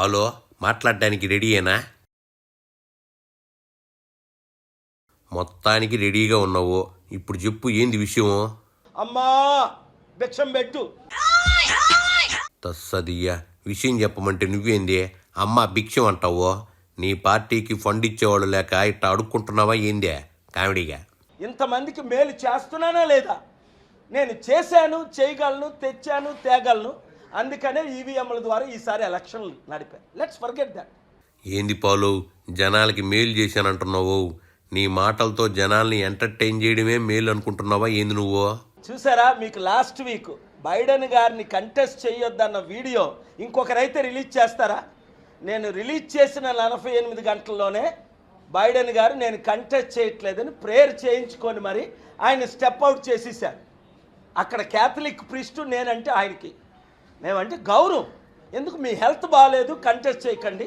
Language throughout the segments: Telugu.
పాలో మాట్లాడడానికి రెడీయేనా? మొత్తానికి రెడీగా ఉన్నావు. ఇప్పుడు చెప్పు, ఏంది విషయము? అమ్మా భిక్షం పెట్టు. తస్సదియ్యా, విషయం చెప్పమంటే నువ్వేంది అమ్మ భిక్షం అంటావు? నీ పార్టీకి ఫండ్ ఇచ్చేవాళ్ళు లేక ఇట్లా అడుక్కుంటున్నావా ఏందే కామెడీగా? ఇంతమందికి మేలు చేస్తున్నానా లేదా? నేను చేశాను, చేయగలను, తెచ్చాను, తేగలను. అందుకనే ఈవీఎంల ద్వారా ఈసారి ఎలక్షన్లు నడిపాను. Let's forget that. ఏంది పాలు, జనాలకి మేలు చేశానంటున్నావు? నీ మాటలతో జనాల్ని ఎంటర్టైన్ చేయడమే మేలు అనుకుంటున్నావా ఏంది నువ్వు? చూసారా, మీకు లాస్ట్ వీక్ బైడెన్ గారిని కంటెస్ట్ చేయొద్దన్న వీడియో ఇంకొకరైతే రిలీజ్ చేస్తారా? నేను రిలీజ్ చేసిన 48 గంటల్లోనే బైడెన్ గారు నేను కంటెస్ట్ చేయట్లేదని ప్రేయర్ చేయించుకొని మరి ఆయన స్టెప్ అవుట్ చేసేసారు. అక్కడ క్యాథలిక్ ప్రీస్టు నేనంటే ఆయనకి మేమంటే గౌరవం. ఎందుకు? మీ హెల్త్ బాగాలేదు, కంటెస్ట్ చేయకండి,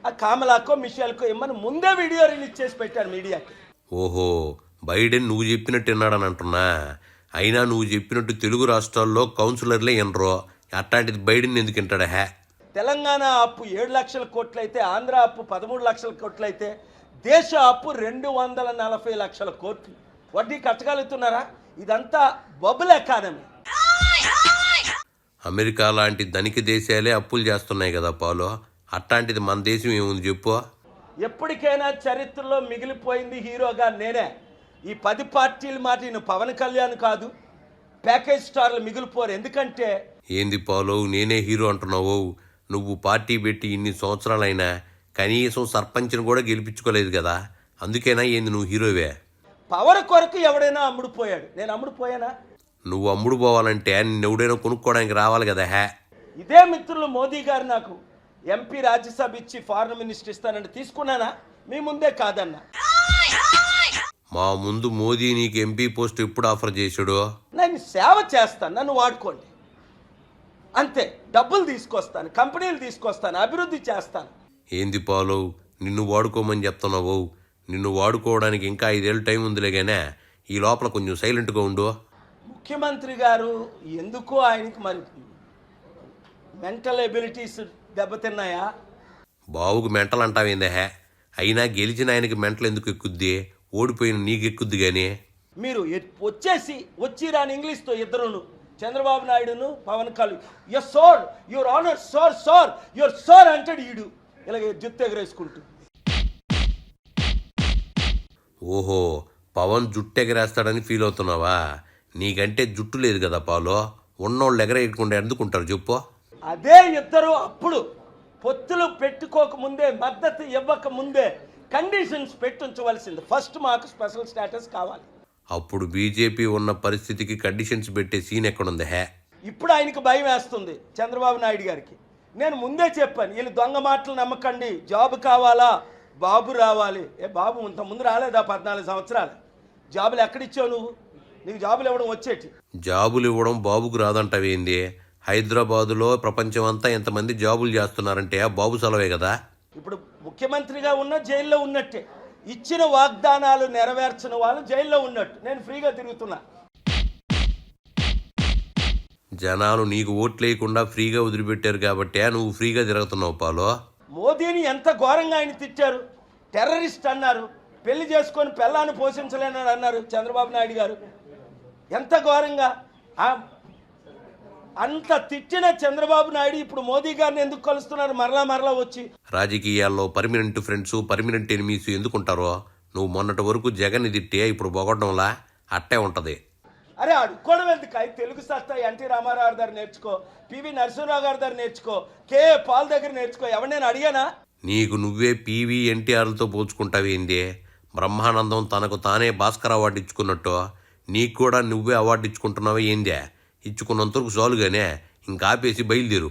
ఆ కామలాకో మిషేల్కో ఇమ్మని ముందే వీడియో రిలీజ్ చేసి పెట్టారు మీడియాకి. ఓహో, బైడెన్ నువ్వు చెప్పినట్టు విన్నాడని అంటున్నా. అయినా నువ్వు చెప్పినట్టు తెలుగు రాష్ట్రాల్లో కౌన్సిలర్లే వినరు, అట్లాంటిది బైడెన్ ఎందుకు వింటాడా? తెలంగాణ అప్పు 7 లక్షల కోట్లు అయితే, ఆంధ్ర అప్పు 13 లక్షల కోట్లు అయితే, దేశ అప్పు 240 లక్షల కోట్లు. వడ్డీ కట్టగలుగుతున్నారా? ఇదంతా బబుల్ ఎకానమీ. అమెరికా లాంటి ధనిక దేశాలే అప్పులు చేస్తున్నాయి కదా పాలు, అట్లాంటిది మన దేశం ఏముంది చెప్పు? ఎప్పటికైనా చరిత్రలో మిగిలిపోయింది హీరోగా నేనే. ఈ 10 పార్టీల మాట నేను పవన్ కళ్యాణ్ కాదు, ప్యాకేజ్ స్టార్లు మిగిలిపోరు. ఎందుకంటే ఏంది పాలు, నేనే హీరో అంటున్నావు? నువ్వు పార్టీ పెట్టి ఇన్ని సంవత్సరాలైనా కనీసం సర్పంచ్ని కూడా గెలిపించుకోలేదు కదా, అందుకేనా ఏంది నువ్వు హీరోవే? పవర్ కొరకు ఎవడైనా అమ్ముడుపోయాడు, నేను అమ్ముడుపోయానా? నువ్వు అమ్ముడు పోవాలంటే నిన్నెవడైనా కొనుక్కోవడానికి రావాలి కదా. ఇదే మిత్రులు మోదీ గారు నాకు ఎంపీ రాజ్యసభ ఇచ్చి ఫారెన్ మినిస్టర్ ఇస్తానంటే తీసుకున్నానా? మీ ముందే కాదన్నా. మా ముందు మోదీ నీకు ఎంపీ పోస్ట్ ఎప్పుడు ఆఫర్ చేశాడు? నేను సేవ చేస్తాను, నన్ను వాడుకోండి అంతే. డబ్బులు తీసుకొస్తాను, కంపెనీలు తీసుకొస్తాను, అభివృద్ధి చేస్తాను. ఏంది పాలు, నిన్ను వాడుకోమని చెప్తున్నావు? నిన్ను వాడుకోవడానికి ఇంకా 5 ఏళ్ళు టైం ఉందిలే గానే, ఈ లోపల కొంచెం సైలెంట్గా ఉండు. ముఖ్యమంత్రి గారు ఎందుకో ఆయనకి మరి మెంటల్ ఎబిలిటీస్ దెబ్బతిన్నాయా? బావుకు మెంటల్ అంటావేందే? అయినా గెలిచిన ఆయనకి మెంటల్ ఎందుకు ఎక్కుద్ది? ఓడిపోయిన నీకు ఎక్కుద్ది కానీ. మీరు వచ్చి రాని ఇంగ్లీష్తో ఇద్దరును, చంద్రబాబు నాయుడును Pavan Kalyan, yes sir your honour, sir sir your sir అంటాడు ఈడు ఇలాగే జుత్తు ఎగరేసుకుంటూ. ఓహో, పవన్ జుట్టు ఎగరేస్తాడని ఫీల్ అవుతున్నావా? నీకంటే జుట్టు లేదు కదా పాలో, ఉన్నోళ్ళు ఎగరేయకుండా ఎందుకుంటారు చెప్పు? అదే ఇద్దరు అప్పుడు పొత్తులు పెట్టుకోక ముందే, మద్దతు ఇవ్వక ముందే కండిషన్స్ పెట్టుంచవలసింది. ఫస్ట్ మాకు స్పెషల్ స్టేటస్ కావాలి. అప్పుడు బీజేపీ ఉన్న పరిస్థితికి కండిషన్స్ పెట్టే సీన్ ఎక్కడుంది? ఇప్పుడు ఆయనకి భయం వేస్తుంది చంద్రబాబు నాయుడు గారికి. నేను ముందే చెప్పాను, వీళ్ళు దొంగ మాటలు నమ్మకండి, జాబ్ కావాలా, బాబు రావాలి. బాబు ఇంత ముందు రాలేదా? 14 సంవత్సరాలు జాబులు ఎక్కడిచ్చావు నువ్వు? నీకు జాబులు ఇవ్వడం వచ్చేటి. జాబులు ఇవ్వడం బాబుకు రాదంటావేంది? హైదరాబాదులో ప్రపంచం అంతా ఎంతమంది జాబులు చేస్తున్నారంటే బాబు సెలవే కదా. ఇప్పుడు ముఖ్యమంత్రిగా ఉన్న జైల్లో ఉన్నట్టే, ఇచ్చిన వాగ్దానాలు నెరవేర్చిన వాళ్ళు జైల్లో ఉన్నట్టు. నేను ఫ్రీగా తిరుగుతున్నా. జనాలు నీకు ఓట్లేయకుండా ఫ్రీగా వదిలిపెట్టారు కాబట్టే నువ్వు ఫ్రీగా తిరుగుతున్నావు పాలో. మోదీని ఎంత ఘోరంగా ఆయన తిట్టారు. టెర్రరిస్ట్ అన్నారు, పెళ్లి చేసుకొని పెళ్ళాన్ని పోషించలేనని అన్నారు చంద్రబాబు నాయుడు గారు. ఎంత ఘోరంగా అంత తిట్టిన చంద్రబాబు నాయుడు ఇప్పుడు మోదీ గారిని ఎందుకు కలుస్తున్నారు మరలా వచ్చి? రాజకీయాల్లో పర్మనెంట్ ఫ్రెండ్స్, పర్మనెంట్ ఎనిమీస్ ఎందుకుంటారో? నువ్వు మొన్నటి వరకు జగన్ని తిట్టే ఇప్పుడు పొగడంలా అట్టే ఉంటది. అరే అడుక్కోవడం ఎందుకు? తెలుగు సత్తా ఎన్టీ రామారావు గారు నేర్చుకో, పివి నరసింహరావు గారి దగ్గర నేర్చుకో, కేఏ పాల్ దగ్గర నేర్చుకో. ఎవరు నేను అడిగానా? నీకు నువ్వే పివి ఎన్టీఆర్లతో పోల్చుకుంటావేంది? బ్రహ్మానందం తనకు తానే భాస్కర్ అవార్డు ఇచ్చుకున్నట్టు నీకు కూడా నువ్వే అవార్డు ఇచ్చుకుంటున్నావే ఏందే? ఇచ్చుకున్నంతవరకు చాలుగానే, ఇంకా ఆపేసి బయలుదేరు.